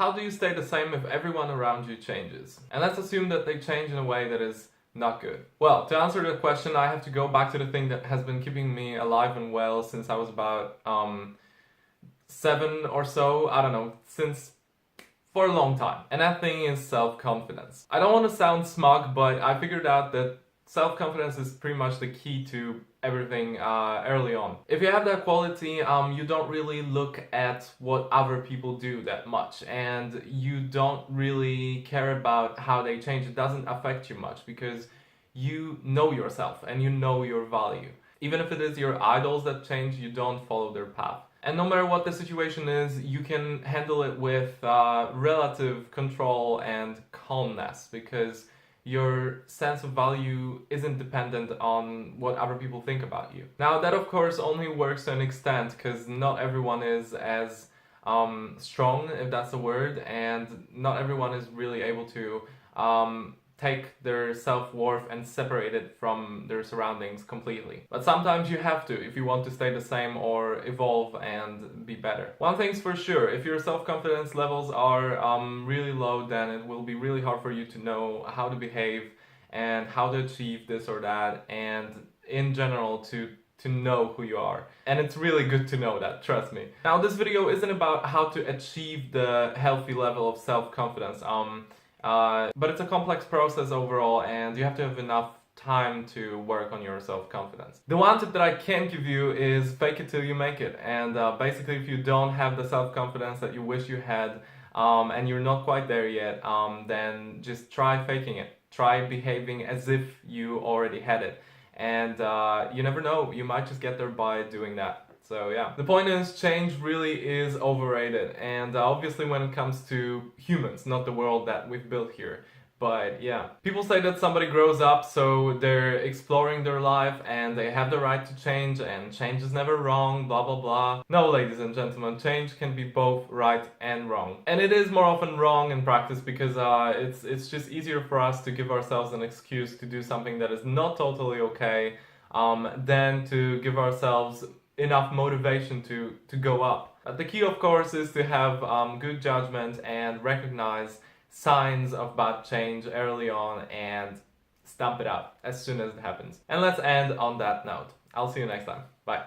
how do you stay the same if everyone around you changes? And let's assume that they change in a way that is not good. Well, to answer that question, I have to go back to the thing that has been keeping me alive and well since I was about 7 or so, I don't know, since for a long time. And that thing is self-confidence. I don't want to sound smug, but I figured out that self-confidence is pretty much the key to everything early on. If you have that quality, you don't really look at what other people do that much, and you don't really care about how they change. It doesn't affect you much because you know yourself and you know your value. Even if it is your idols that change, you don't follow their path. And no matter what the situation is, you can handle it with relative control and calmness, because your sense of value isn't dependent on what other people think about you. Now, that of course only works to an extent, because not everyone is as strong, if that's the word, and not everyone is really able to take their self-worth and separate it from their surroundings completely. But sometimes you have to if you want to stay the same or evolve and be better. One thing's for sure, if your self-confidence levels are really low, then it will be really hard for you to know how to behave and how to achieve this or that, and in general to know who you are. And it's really good to know that, trust me. Now, this video isn't about how to achieve the healthy level of self-confidence. But it's a complex process overall, and you have to have enough time to work on your self-confidence. The one tip that I can give you is fake it till you make it. And basically, if you don't have the self-confidence that you wish you had, and you're not quite there yet, then just try faking it. Try behaving as if you already had it. And you never know, you might just get there by doing that. So yeah, the point is, change really is overrated, and obviously when it comes to humans, not the world that we've built here. But yeah, people say that somebody grows up, so they're exploring their life and they have the right to change, and change is never wrong, blah blah blah. No, ladies and gentlemen, change can be both right and wrong. And it is more often wrong in practice, because it's just easier for us to give ourselves an excuse to do something that is not totally okay, than to give ourselves enough motivation to go up. The key, of course, is to have good judgment and recognize signs of bad change early on and stamp it out as soon as it happens. And let's end on that note. I'll see you next time. Bye.